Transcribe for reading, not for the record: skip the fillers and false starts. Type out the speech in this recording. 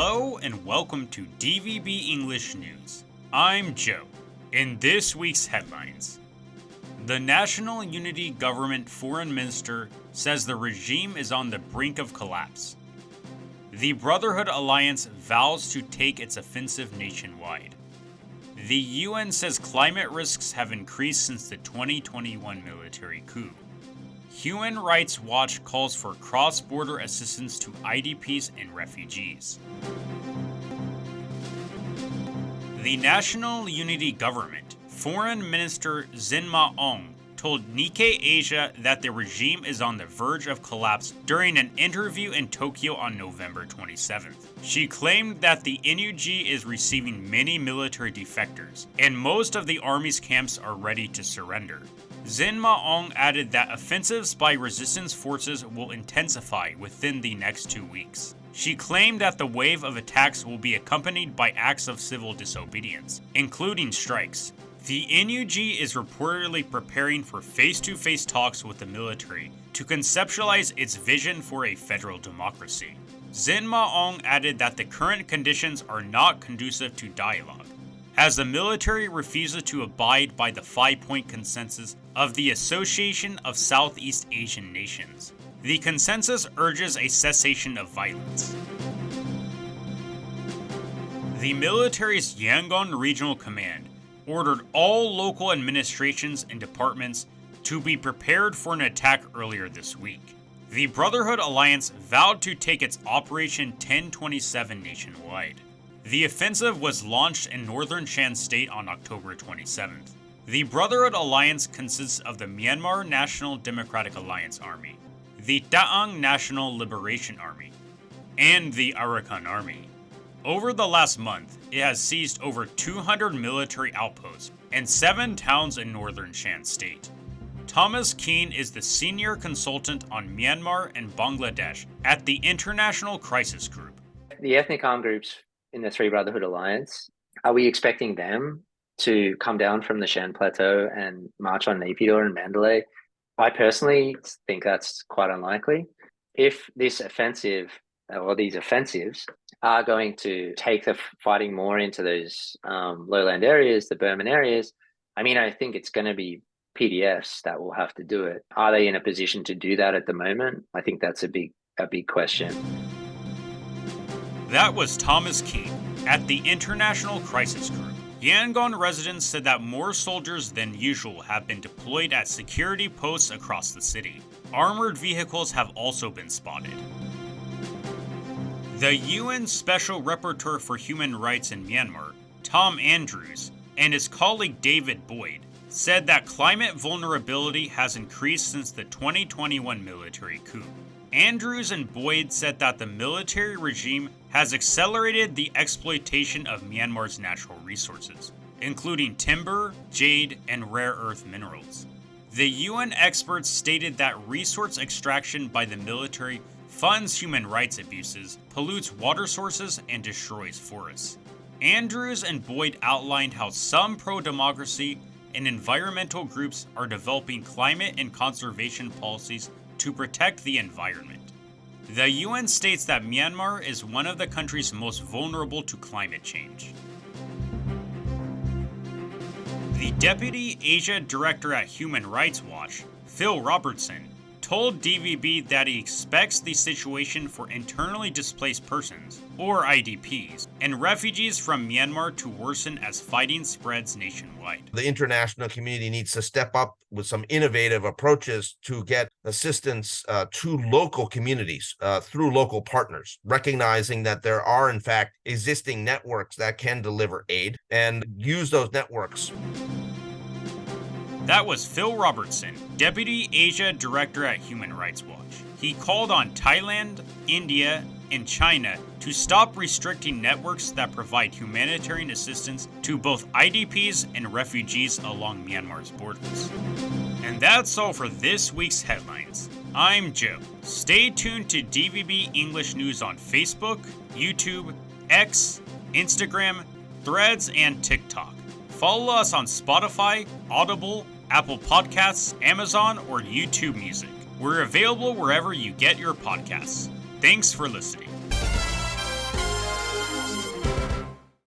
Hello and welcome to DVB English News. I'm Joe. In this week's headlines, the National Unity Government Foreign Minister says the regime is on the brink of collapse. The Brotherhood Alliance vows to take its offensive nationwide. The UN says climate risks have increased since the 2021 military coup. Human Rights Watch calls for cross-border assistance to IDPs and refugees. The National Unity Government Foreign Minister Zinma Ong told Nikkei Asia that the regime is on the verge of collapse during an interview in Tokyo on November 27th. She claimed that the NUG is receiving many military defectors, and most of the army's camps are ready to surrender. Zinma Ong added that offensives by resistance forces will intensify within the next 2 weeks. She claimed that the wave of attacks will be accompanied by acts of civil disobedience, including strikes. The NUG is reportedly preparing for face-to-face talks with the military to conceptualize its vision for a federal democracy. Zinma Ong added that the current conditions are not conducive to dialogue, as the military refuses to abide by the 5-point consensus of the Association of Southeast Asian Nations. The consensus urges a cessation of violence. The military's Yangon Regional Command ordered all local administrations and departments to be prepared for an attack earlier this week. The Brotherhood Alliance vowed to take its Operation 1027 nationwide. The offensive was launched in northern Shan State on October 27th. The Brotherhood Alliance consists of the Myanmar National Democratic Alliance Army, the Daang National Liberation Army, and the Arakan Army. Over the last month, it has seized over 200 military outposts and 7 towns in northern Shan State. Thomas Keane is the senior consultant on Myanmar and Bangladesh at the International Crisis Group. The ethnic armed groups in the Three Brotherhood Alliance, are we expecting them to come down from the Shan Plateau and march on Naypyidaw and Mandalay? I personally think that's quite unlikely. If this offensive or these offensives are going to take the fighting more into those lowland areas, the Burman areas, I think it's going to be PDFs that will have to do it. Are they in a position to do that at the moment? I think that's a big question. That was Thomas Keane at the International Crisis Group. Yangon residents said that more soldiers than usual have been deployed at security posts across the city. Armored vehicles have also been spotted. The UN Special Rapporteur for Human Rights in Myanmar, Tom Andrews, and his colleague David Boyd said that climate vulnerability has increased since the 2021 military coup. Andrews and Boyd said that the military regime has accelerated the exploitation of Myanmar's natural resources, including timber, jade, and rare earth minerals. The UN experts stated that resource extraction by the military funds human rights abuses, pollutes water sources, and destroys forests. Andrews and Boyd outlined how some pro-democracy and environmental groups are developing climate and conservation policies to protect the environment. The UN states that Myanmar is one of the countries most vulnerable to climate change. The Deputy Asia Director at Human Rights Watch, Phil Robertson, told DVB that he expects the situation for internally displaced persons, or IDPs, and refugees from Myanmar to worsen as fighting spreads nationwide. The international community needs to step up with some innovative approaches to get assistance to local communities through local partners, recognizing that there are, in fact, existing networks that can deliver aid and use those networks. That was Phil Robertson, Deputy Asia Director at Human Rights Watch. He called on Thailand, India, and China to stop restricting networks that provide humanitarian assistance to both IDPs and refugees along Myanmar's borders. And that's all for this week's headlines. I'm Joe. Stay tuned to DVB English News on Facebook, YouTube, X, Instagram, Threads, and TikTok. Follow us on Spotify, Audible, Apple Podcasts, Amazon, or YouTube Music. We're available wherever you get your podcasts. Thanks for listening.